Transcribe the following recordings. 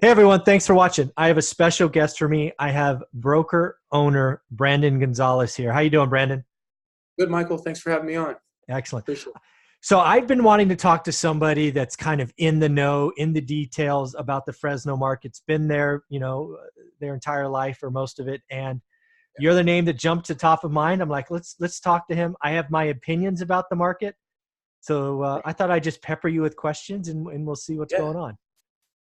Hey everyone, thanks for watching. I have a special guest for me. I have broker owner Brandon Gonzalez here. How you doing, Brandon? Good, Michael. Thanks for having me on. Excellent. Appreciate So I've been wanting to talk to somebody that's kind of in the know, in the details about the Fresno market. It's been there, their entire life or most of it. And you're the name that jumped to top of mind. I'm like, let's talk to him. I have my opinions about the market. So it. I thought I'd just pepper you with questions and we'll see what's Yeah, going on.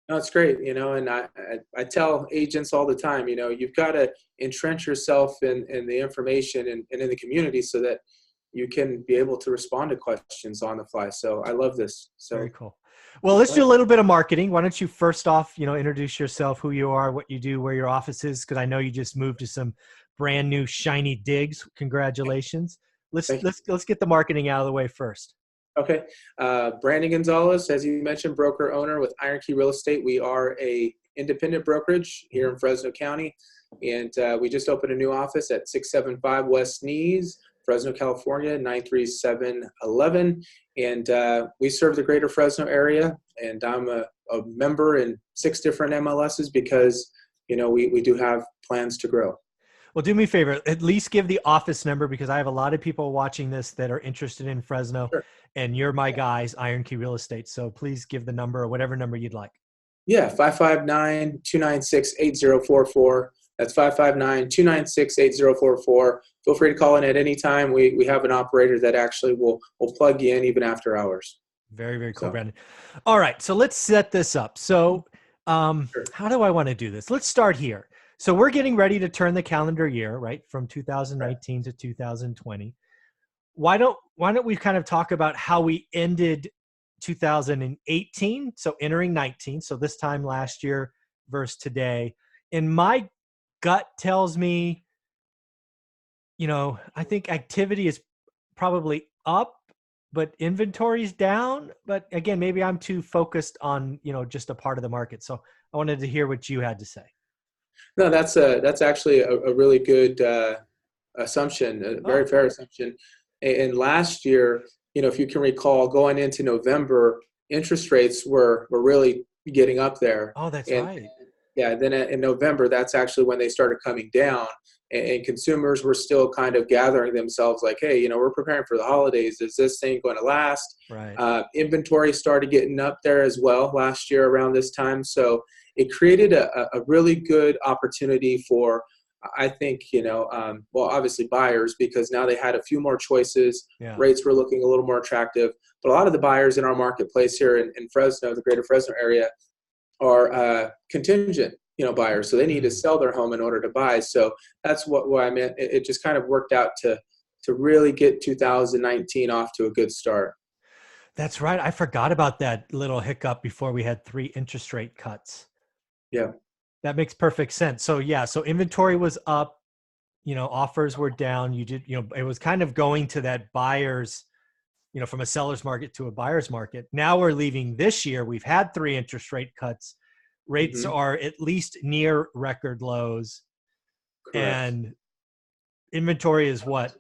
no, it's great. And I tell agents all the time, you've got to entrench yourself in the information and in the community so that you can be able to respond to questions on the fly. So I love this. Very So cool. Well, let's let's do play. a little bit of marketing. Why don't you first off, introduce yourself, who you are, what you do, where your office is, because I know you just moved to some brand new shiny digs. Congratulations. Let's Thank you. let's let's get the marketing out of the way first. Okay. Brandon Gonzalez, as you mentioned, broker owner with Iron Key Real Estate. We are a independent brokerage here in Fresno County, and we just opened a new office at 675 West Nees, Fresno, California, 93711. And we serve the greater Fresno area, and I'm a member in 6 different MLSs because, we do have plans to grow. Well, do me a favor, at least give the office number because I have a lot of people watching this that are interested in Fresno, Sure. and you're my guys, Iron Key Real Estate. So please give the number or whatever number you'd like. Yeah, 559-296-8044. That's 559-296-8044. Feel free to call in at any time. We have an operator that actually will plug you in even after hours. Very, very cool, So, Brandon. All right, so let's set this up. So sure. how do I want to do this? Let's start here. So we're getting ready to turn the calendar year, right, from Right. 2019 to 2020. Why don't we kind of talk about how we ended 2018, so entering 19, so this time last year versus today. And my gut tells me, I think activity is probably up, but inventory is down. But again, maybe I'm too focused on, just a part of the market. So I wanted to hear what you had to say. No, that's actually a really good assumption, a Oh, very fair assumption. And last year, if you can recall, going into November, interest rates were really getting up there. oh, that's And right. yeah, then in November, that's actually when they started coming down, and consumers were still kind of gathering themselves like, hey, we're preparing for the holidays. Is this thing going to last? Right. Inventory started getting up there as well last year around this time. So it created a really good opportunity for, I think, well, obviously buyers, because now they had a few more choices. Yeah. Rates were looking a little more attractive. But a lot of the buyers in our marketplace here in Fresno, the greater Fresno area, are contingent, buyers. So they need to Mm. sell their home in order to buy. So that's what I meant. It just kind of worked out to really get 2019 off to a good start. That's right. I forgot about that little hiccup before we had 3 interest rate cuts. Yeah. That makes perfect sense. So yeah, so inventory was up, offers were down. It was kind of going to that buyer's, from a seller's market to a buyer's market. Now we're leaving this year. We've had 3 interest rate cuts. Rates Hmm. are at least near record lows, Correct. and inventory is what?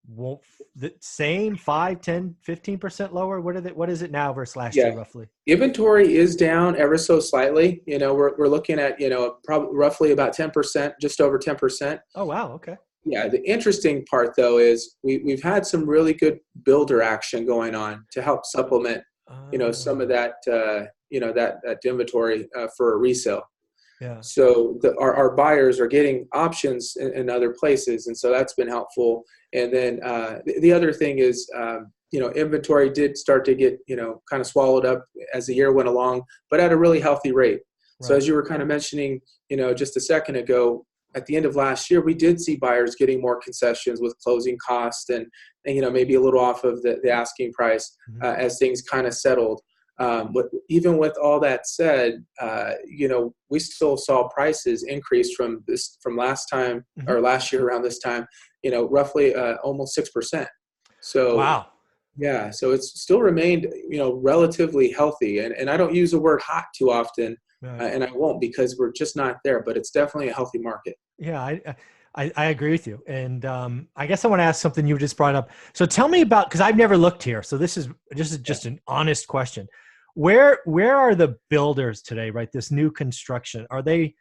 Won't the same 5, 10, 15% lower? What is it now versus last year Yeah. roughly? Inventory is down ever so slightly. We're looking at, probably roughly about 10%, just over 10%. Oh wow, okay. Yeah, the interesting part though is we've had some really good builder action going on to help supplement, some of Oh, that, that inventory for a resale. yeah. So our buyers are getting options in other places, and so that's been helpful. And then the other thing is, inventory did start to get, kind of swallowed up as the year went along, but at a really healthy rate. So Right. as you were kind of mentioning, just a second ago, at the end of last year, we did see buyers getting more concessions with closing costs and maybe a little off of the asking price Mhm. as things kind of settled. But even with all that said, we still saw prices increase from last time Mhm. or last year around this time, roughly almost 6%. So Wow. yeah, so it's still remained, relatively healthy. And I don't use the word hot too often, Right. and I won't because we're just not there. But it's definitely a healthy market. Yeah, I agree with you. And I guess I want to ask something you just brought up. So tell me about, because I've never looked here. So this is Yeah. just an honest question. Where are the builders today, right? This new construction, are they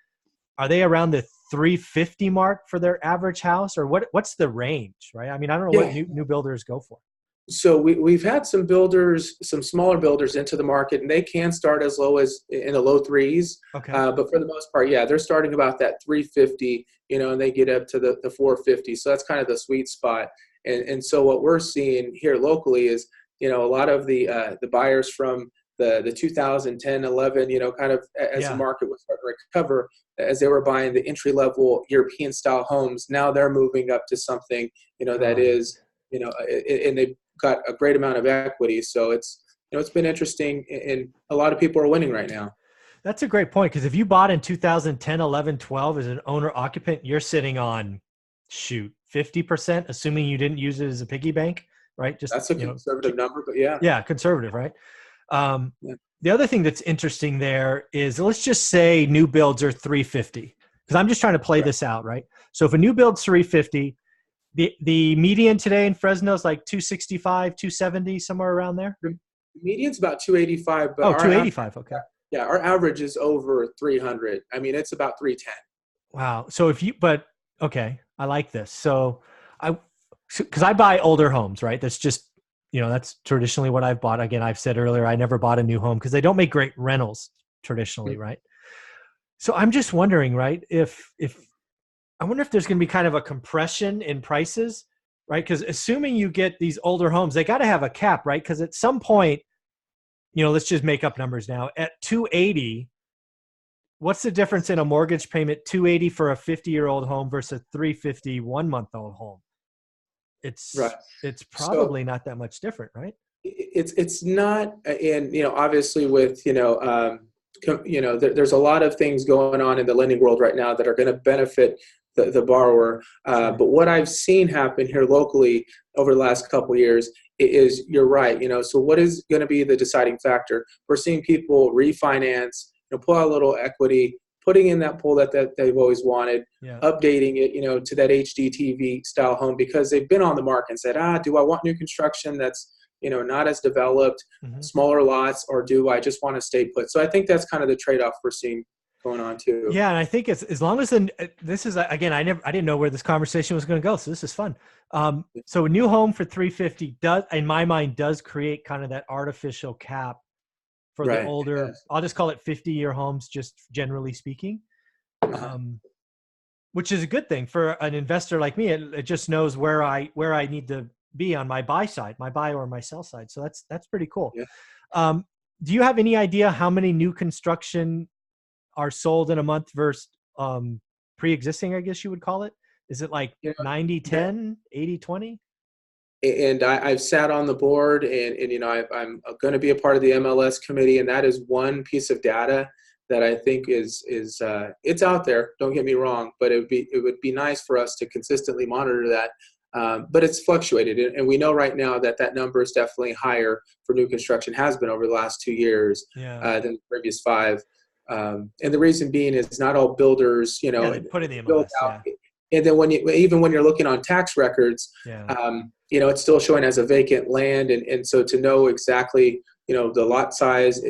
around the 350 mark for their average house, or what's the range, right? I mean, I don't know what Yeah. new builders go for. So we've had some builders, some smaller builders into the market, and they can start as low as in the low threes. Okay. But for the most part, yeah, they're starting about that 350, and they get up to the 450. So that's kind of the sweet spot. And so what we're seeing here locally is, a lot of the buyers from the 2010, 11, kind of as the market was starting to recover, as they were buying the entry level European style homes, now they're moving up to something, that is, and they've got a great amount of equity. So it's been interesting, and a lot of people are winning right now. That's a great point, because if you bought in 2010, 11, 12 as an owner occupant, you're sitting on 50%, assuming you didn't use it as a piggy bank, right? Just that's a conservative number, but yeah. Yeah, conservative, right? The other thing that's interesting there is, let's just say new builds are 350, because I'm just trying to play this out, right? So if a new build's 350, the median today in Fresno is like 265, 270, somewhere around there. The median's about 285, but 285. Okay. Yeah, our average is over 300. I mean, it's about 310. Wow. So okay, I like this. So because I buy older homes, right? That's just, that's traditionally what I've bought. Again, I've said earlier, I never bought a new home because they don't make great rentals traditionally, right? So I'm just wondering, right, I wonder if there's going to be kind of a compression in prices, right? Because assuming you get these older homes, they got to have a cap, right? Because at some point, let's just make up numbers now. At 280, what's the difference in a mortgage payment, 280 for a 50-year-old home versus a 350 1-month-old home? It's probably not that much different, right? It's not, and obviously with there's a lot of things going on in the lending world right now that are going to benefit the borrower. But what I've seen happen here locally over the last couple of years is, you're right. So what is going to be the deciding factor? We're seeing people refinance, pull out a little equity, putting in that pool that they've always wanted, updating it, to that HGTV style home, because they've been on the market and said, do I want new construction that's, not as developed, smaller lots, or do I just want to stay put? So I think that's kind of the trade-off we're seeing going on too. Yeah, and I think it's, as long as this is, again, I didn't know where this conversation was going to go, so this is fun. So a new home for 350 in my mind, does create kind of that artificial cap for the older. I'll just call it 50-year homes, just generally speaking, which is a good thing for an investor like me. It just knows where I need to be on my buy side, my buy or my sell side. So that's pretty cool. Yeah. Do you have any idea how many new construction are sold in a month versus pre-existing, I guess you would call it? Is it like 90-10, 80-20? And I've sat on the board, and I'm going to be a part of the MLS committee, and that is one piece of data that I think is it's out there. Don't get me wrong, but it would be nice for us to consistently monitor that. But it's fluctuated, and we know right now that number is definitely higher for new construction, has been over the last 2 years than the previous 5. And the reason being is not all builders, they put in the MLS. And then even when you're looking on tax records, it's still showing as a vacant land, and so to know exactly, the lot size,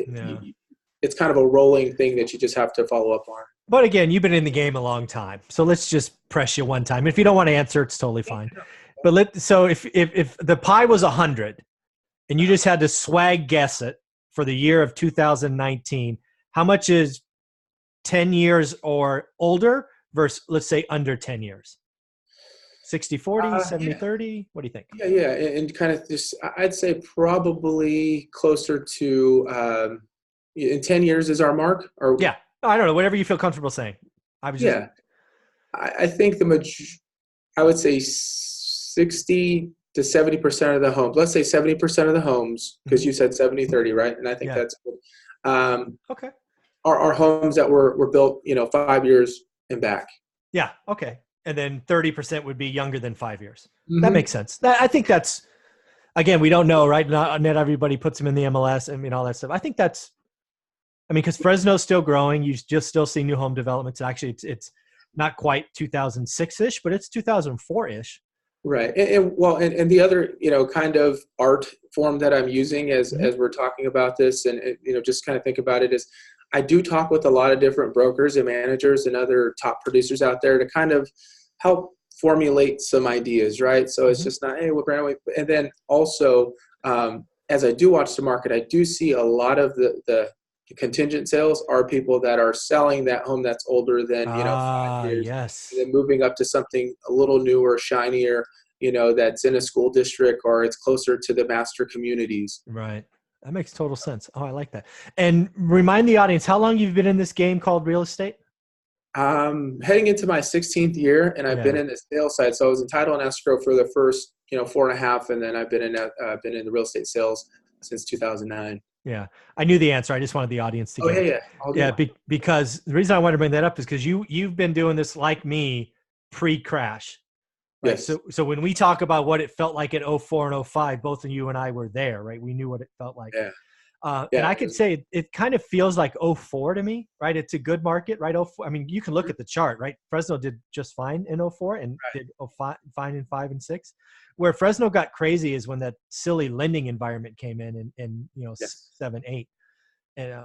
it's kind of a rolling thing that you just have to follow up on. But again, you've been in the game a long time, so let's just press you one time. If you don't want to answer, it's totally fine. But so if the pie was 100, and you just had to swag guess it for the year of 2019, how much is 10 years or older versus, let's say, under 10 years? 60-40, 70-30? What do you think? Yeah, and kind of just, I'd say probably closer to in 10 years is our mark. Or I don't know, whatever you feel comfortable saying. I think I would say 60 to 70% of the homes. Let's say 70% of the homes, because you said 70-30, right? And I think that's good. Okay. Are homes that were built, 5 years and back. Yeah. Okay. And then 30% would be younger than 5 years. That makes sense. I think that's, again, we don't know, right? Not everybody puts them in the MLS and all that stuff. I think that's, because Fresno's still growing. You just still see new home developments. Actually, it's not quite 2006-ish, but it's 2004-ish. Right. And the other, kind of art form that I'm using Mhm. as we're talking about this and, just kind of think about it is I do talk with a lot of different brokers and managers and other top producers out there to kind of help formulate some ideas, right? So it's Mhm. just not, hey, we're brand new. And then also, as I do watch the market, I do see a lot of the contingent sales are people that are selling that home that's older than, 5 years and Yes. then moving up to something a little newer, shinier, that's in a school district or it's closer to the master communities. Right. That makes total sense. Oh, I like that. And remind the audience how long you've been in this game called real estate? Heading into my 16th year, and I've been Yeah. in the sales side. So I was in title and escrow for the first, 4.5, and then I've been in the real estate sales since 2009. Yeah. I knew the answer. I just wanted the audience to Oh get yeah, it. yeah, all Yeah, good. because the reason I wanted to bring that up is because you've been doing this like me pre-crash. Right. Yes. So when we talk about what it felt like at '04 and '05, both of you and I were there, right? We knew what it felt like. Yeah. And Yeah. I could say it kind of feels like '04 to me, right? It's a good market, right? '04. I mean, you can look at the chart, right? Fresno did just fine in '04 and did fine in 5 and 6. Where Fresno got crazy is when that silly lending environment came in Yes. 7, 8. And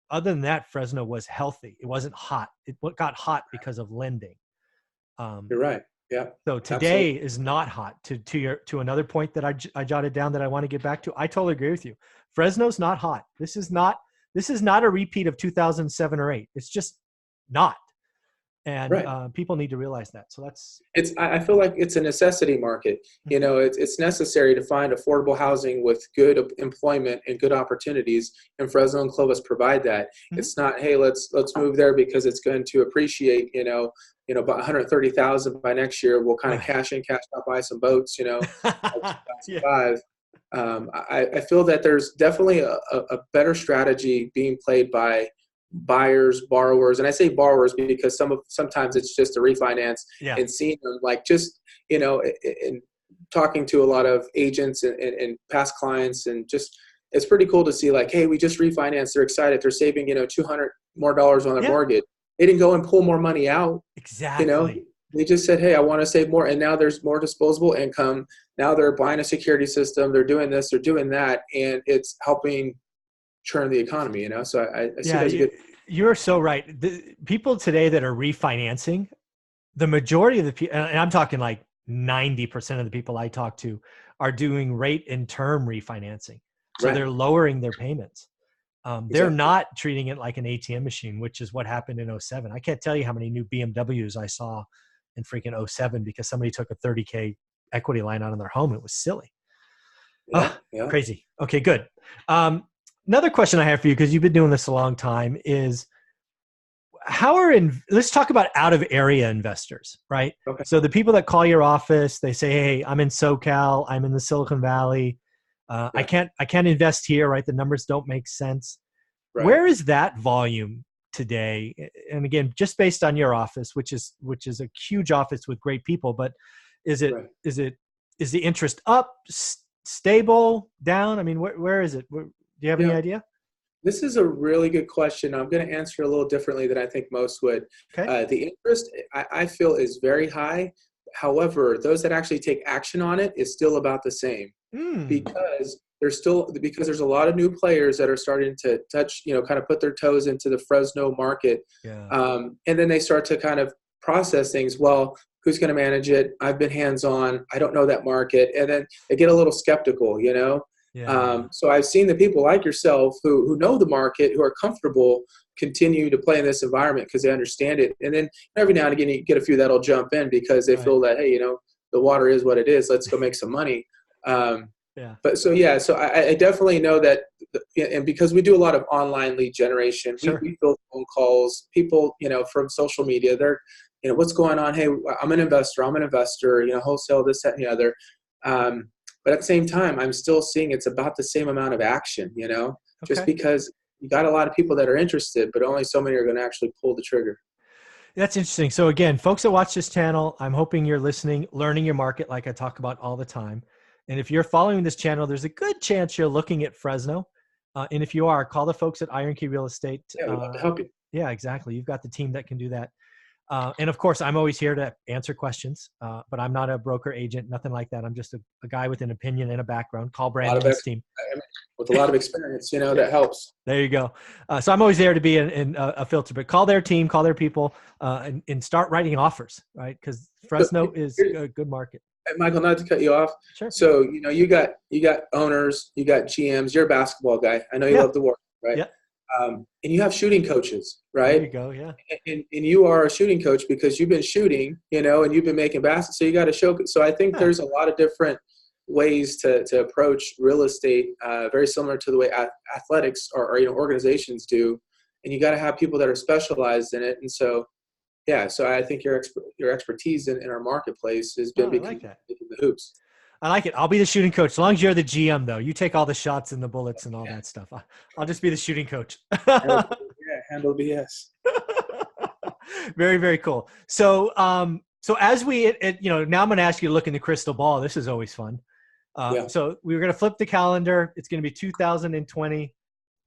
other than that, Fresno was healthy. It wasn't hot. It got hot because of lending. Um, You're right. Yeah. so Absolutely. today is not hot. To another point that I jotted down that I want to get back to. I totally agree with you. Fresno's not hot. This is not a repeat of 2007 or 8. It's just not. And Right. people need to realize that. So that's I feel like it's a necessity market. Mhm. It's necessary to find affordable housing with good employment and good opportunities, and Fresno and Clovis provide that. Mhm. It's not, hey, let's move there because it's going to appreciate, about 130,000 by next year. We'll kind of Right. cash in, cash out, buy some boats, like Yeah. 2005. I feel that there's definitely a better strategy being played by buyers, borrowers, and I say borrowers because sometimes it's just a refinance Yeah. and seeing them like just in talking to a lot of agents and past clients and just it's pretty cool to see like, hey, we just refinanced. They're excited. They're saving $200 more on their Yeah. mortgage. They didn't go and pull more money out. You know, Exactly. they just said, hey, I want to save more, and now there's more disposable income. Now they're buying a security system. They're doing this. They're doing that, and it's helping churn the economy. So I see it Yeah. as a good. You're so right. The people today that are refinancing, the majority of the people, and I'm talking like 90% of the people I talk to are doing rate and term refinancing. So Right. they're lowering their payments. They're Exactly. not treating it like an ATM machine, which is what happened in '07. I can't tell you how many new BMWs I saw in freaking '07 because somebody took a 30K equity line out on their home. It was silly. Yeah. Oh, Yeah. crazy. Okay, good. Another question I have for you, because you've been doing this a long time, is let's talk about out of area investors, right? Okay. So the people that call your office, they say, hey, I'm in SoCal, I'm in the Silicon Valley. I Yeah. can't invest here, right? The numbers don't make sense. Right. Where is that volume today? And again, just based on your office, which is a huge office with great people, but is it Right. is it is the interest up, stable, down? I mean, where is it? Do you have any Yeah. idea? This is a really good question. I'm going to answer a little differently than I think most would. Okay. The interest, I feel, is very high. However, those that actually take action on it is still about the same Hmm. because there's a lot of new players that are starting to touch, kind of put their toes into the Fresno market. Yeah. And then they start to kind of process things. Well, who's going to manage it? I've been hands-on. I don't know that market. And then they get a little skeptical. Yeah. So I've seen the people like yourself who know the market, who are comfortable, continue to play in this environment because they understand it. And then every now and again, you get a few that'll jump in because they Right. feel that, hey, the water is what it is. Let's go make some money. Um, Yeah. but so, yeah, so I definitely know that, and because we do a lot of online lead generation, Sure. we build phone calls, people, from social media, they're, what's going on? Hey, I'm an investor, wholesale, this, that, and the other. But at the same time, I'm still seeing it's about the same amount of action, just Okay. because you got a lot of people that are interested, but only so many are going to actually pull the trigger. That's interesting. So again, folks that watch this channel, I'm hoping you're listening, learning your market like I talk about all the time. And if you're following this channel, there's a good chance you're looking at Fresno. And if you are, call the folks at Iron Key Real Estate. Yeah, we'd love to help you. Yeah, exactly. You've got the team that can do that. And of course, I'm always here to answer questions, but I'm not a broker agent, nothing like that. I'm just a guy with an opinion and a background. Call A lot Brandon of and his team. with a lot of experience, that helps. There you go. So I'm always there to be a filter, but call their team, call their people, and start writing offers, right? Because Fresno is a good market. Michael, not to cut you off. Sure. So, you got owners, you got GMs, you're a basketball guy. I know you love the work, right? Yeah. And you have shooting coaches, right? There you go. Yeah. And you are a shooting coach because you've been shooting, and you've been making baskets. So you got to show. So I think there's a lot of different ways to approach real estate, very similar to the way athletics or organizations do. And you got to have people that are specialized in it. And so, so I think your expertise in our marketplace has been like that. the hoops. I like it. I'll be the shooting coach. As long as you're the GM, though, you take all the shots and the bullets and all that stuff. I'll just be the shooting coach. Handle BS. Very, very cool. So, so as we, now I'm going to ask you to look in the crystal ball. This is always fun. So we're going to flip the calendar. It's going to be 2020.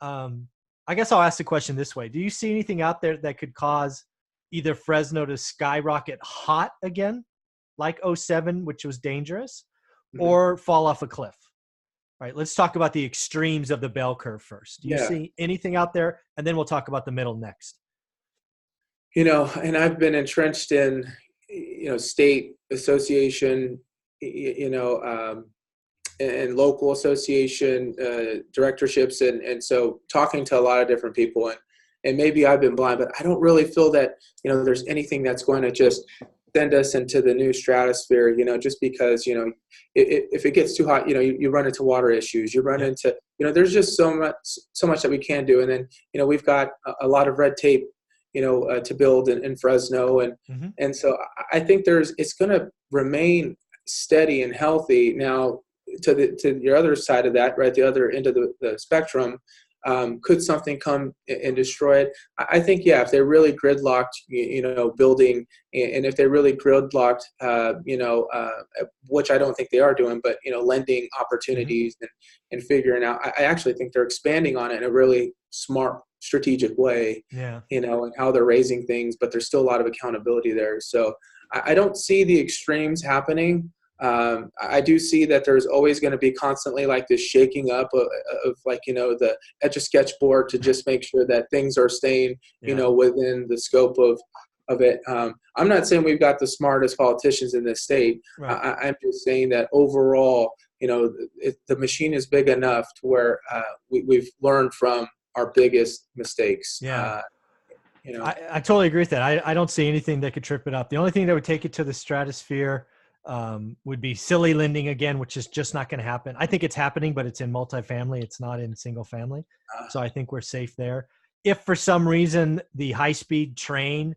I guess I'll ask the question this way. Do you see anything out there that could cause either Fresno to skyrocket hot again, like 07, which was dangerous, or fall off a cliff? Right. Let's talk about the extremes of the bell curve first. Do you see anything out there? And then we'll talk about the middle next. And I've been entrenched in, state association, and local association directorships. And so talking to a lot of different people, and maybe I've been blind, but I don't really feel that, there's anything that's going to just send us into the new stratosphere, just because, if it gets too hot, you run into water issues, you run into, there's just so much that we can do. And then, we've got a lot of red tape, to build in Fresno. And so I think it's going to remain steady and healthy. Now, to your other side of that, right, the other end of the spectrum, could something come and destroy it? I think, if they're really gridlocked, building, and if they're really gridlocked, which I don't think they are doing, but, lending opportunities and figuring out, I actually think they're expanding on it in a really smart, strategic way, and how they're raising things, but there's still a lot of accountability there. So I don't see the extremes happening. I do see that there's always going to be constantly like this shaking up of like, the Etch-a-Sketch board to just make sure that things are staying, within the scope of it. I'm not saying we've got the smartest politicians in this state. Right. I'm just saying that overall, the machine is big enough to where we've learned from our biggest mistakes. Yeah. I totally agree with that. I don't see anything that could trip it up. The only thing that would take it to the stratosphere would be silly lending again, which is just not going to happen. I think it's happening, but it's in multifamily. It's not in single family. So I think we're safe there. If for some reason the high-speed train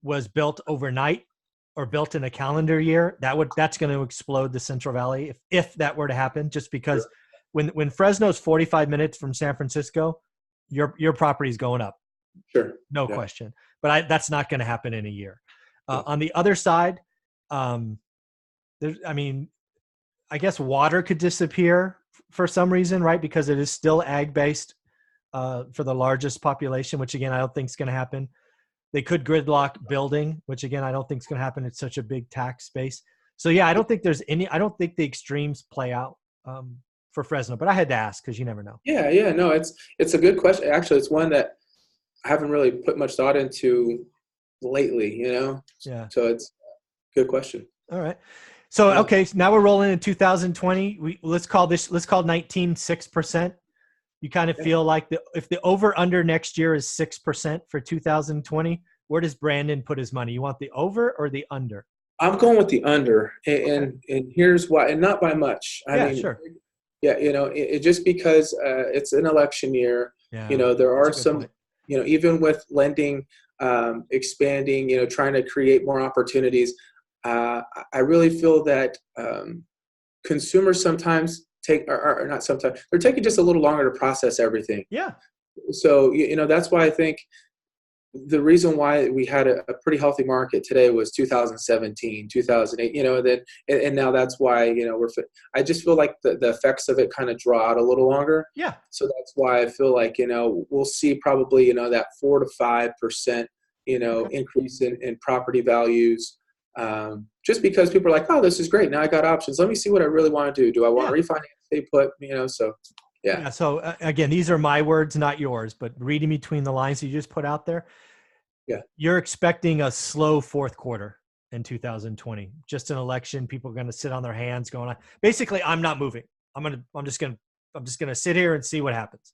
was built overnight or built in a calendar year, that's going to explode the Central Valley. If that were to happen, just because when Fresno's 45 minutes from San Francisco, your property is going up. Sure. No question. But that's not going to happen in a year. On the other side, I guess water could disappear for some reason, right? Because it is still ag-based for the largest population, which again, I don't think is going to happen. They could gridlock building, which again, I don't think is going to happen. It's such a big tax base. So yeah, I don't think the extremes play out for Fresno, but I had to ask because you never know. Yeah. No, it's a good question. Actually, it's one that I haven't really put much thought into lately, Yeah. So it's a good question. All right. So, okay. So now we're rolling in 2020. Let's call 19 6%. You kind of feel like if the over under next year is 6% for 2020, where does Brandon put his money? You want the over or the under? I'm going with the under, and here's why, and not by much. I mean, sure. Yeah, it just because it's an election year. Yeah, there are some point. Even with lending, expanding, trying to create more opportunities. I really feel that consumers sometimes or not sometimes, they're taking just a little longer to process everything. Yeah. So, that's why I think the reason why we had a pretty healthy market today was 2017, 2008, and now that's why, I just feel like the effects of it kind of draw out a little longer. Yeah. So that's why I feel like, we'll see probably, that 4 to 5% Okay. increase in property values. Just because people are like, oh, this is great. Now I got options. Let me see what I really want to do. Do I want Yeah. to refinance, stay put, so yeah. Yeah. So again, these are my words, not yours, but reading between the lines you just put out there, Yeah. you're expecting a slow fourth quarter in 2020. Just an election. People are going to sit on their hands going on. Basically, I'm not moving. I'm just going to sit here and see what happens.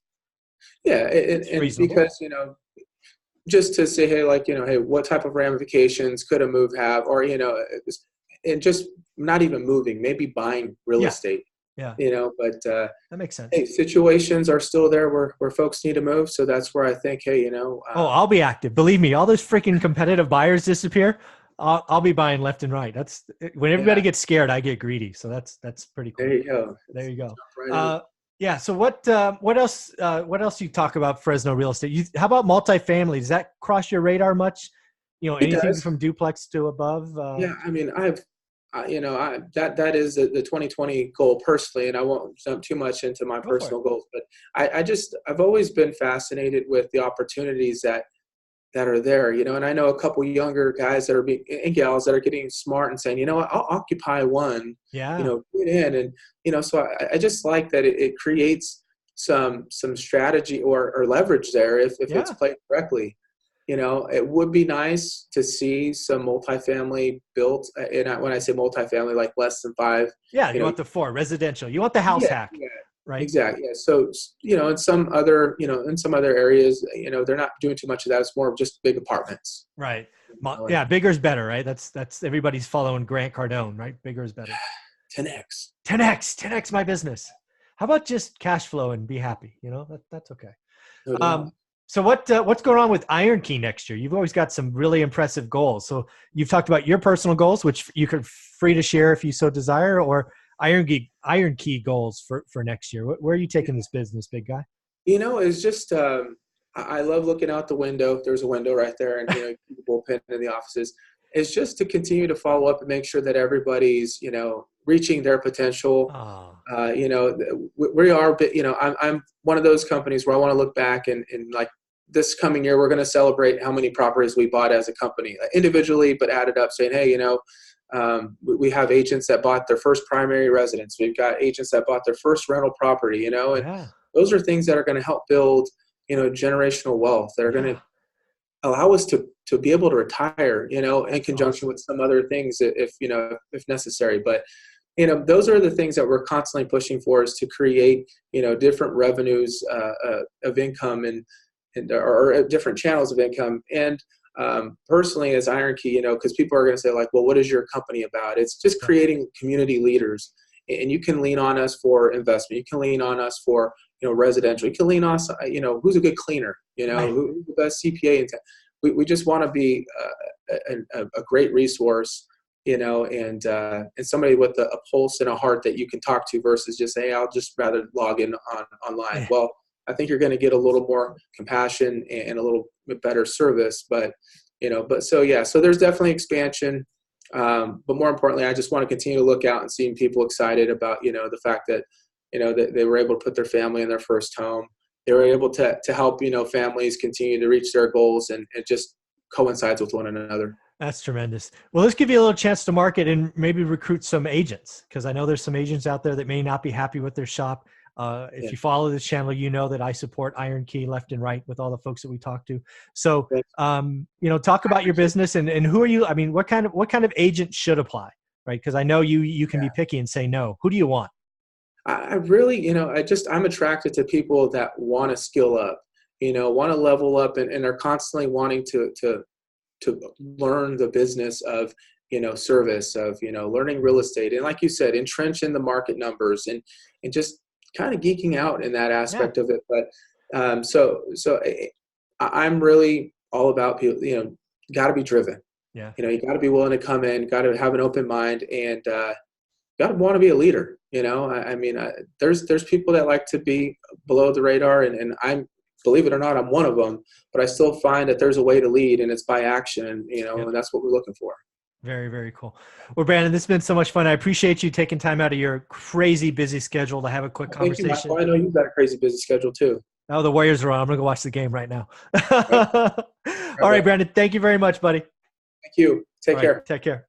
Yeah. It's And reasonable. because, just to say, hey, hey, what type of ramifications could a move have? Or, and just not even moving, maybe buying real Yeah. estate, Yeah. but That makes sense. hey, situations are still there where folks need to move. So that's where I think, hey, Oh, I'll be active. Believe me, all those freaking competitive buyers disappear. I'll be buying left and right. That's when everybody yeah, gets scared, I get greedy. So that's pretty there cool. you go. There you go. Right in. Yeah. So what else? What else you talk about Fresno real estate? How about multifamily? Does that cross your radar much? It Anything does. from duplex to above? Yeah, I mean, that is the 2020 goal personally, and I won't jump too much into my Go for it. personal goals, but I've always been fascinated with the opportunities that are there, and I know a couple younger guys that are and gals that are getting smart and saying, what, I'll occupy one, Yeah. get in, and so I just like that it creates some strategy or leverage there if it's Yeah. played correctly. It would be nice to see some multifamily built. And when I say multifamily, like less than five. Yeah. You You know, want the four residential. You want the house yeah, hack, yeah, right? exactly. Yeah. So in some other areas, they're not doing too much of that. It's more of just big apartments. Right. And Yeah. Bigger is better, right? That's everybody's following Grant Cardone, right? Bigger is better. 10x. 10x my business. How about just cash flow and be happy? That's okay. No doubt. Um, so what's going on with Iron Key next year? You've always got some really impressive goals. So you've talked about your personal goals, which you could free to share if you so desire, or Iron Key goals for next year. Where are you taking this business, big guy? It's just I love looking out the window. There's a window right there, and the bullpen in the offices. It's just to continue to follow up and make sure that everybody's reaching their potential. Oh, We are, but I'm one of those companies where I want to look back and like this coming year, we're going to celebrate how many properties we bought as a company individually, but added up saying, hey, we have agents that bought their first primary residence. We've got agents that bought their first rental property, and yeah, those are things that are going to help build, generational wealth that are going yeah. to allow us to be able to retire, in That's conjunction awesome. with some other things if necessary. But those are the things that we're constantly pushing for, is to create, different revenues of income or different channels of income. And personally, as Iron Key, because people are going to say like, well, what is your company about? It's just Yeah, creating community leaders, and you can lean on us for investment. You can lean on us for residential. You can lean on us, who's a good cleaner, right. who's the best CPA in town. We just want to be a great resource, and somebody with a pulse and a heart that you can talk to versus just say, hey, I'll just rather log in online. Yeah. Well, I think you're going to get a little more compassion and a little bit better service, but so yeah, so there's definitely expansion. But more importantly, I just want to continue to look out and seeing people excited about, the fact that, that they were able to put their family in their first home. They were able to help, families continue to reach their goals, and it just coincides with one another. That's tremendous. Well, let's give you a little chance to market and maybe recruit some agents, because I know there's some agents out there that may not be happy with their shop. If Yeah. you follow this channel, you know that I support Iron Key left and right with all the folks that we talk to. So, Thanks. talk about your business and who are you? I mean, what kind of agent should apply, right? Because I know you can be picky and say no. Who do you want? I really, I'm attracted to people that want to skill up, want to level up, and are constantly wanting to learn the business of, service, of, learning real estate. And like you said, entrench in the market numbers, and just kind of geeking out in that Yeah, aspect of it. But I'm really all about people, got to be driven. yeah, You got to be willing to come in, got to have an open mind, and got to want to be a leader. There's people that like to be below the radar, and I'm, believe it or not, I'm one of them. But I still find that there's a way to lead, and it's by action, yeah. and that's what we're looking for. Very, very cool. Well, Brandon, this has been so much fun. I appreciate you taking time out of your crazy busy schedule to have a quick Thank you, conversation. Michael. I know you've got a crazy busy schedule too. Oh, the Warriors are on. I'm going to go watch the game right now. All All right, Brandon. Thank you very much, buddy. Thank you. Take All right, care. take care.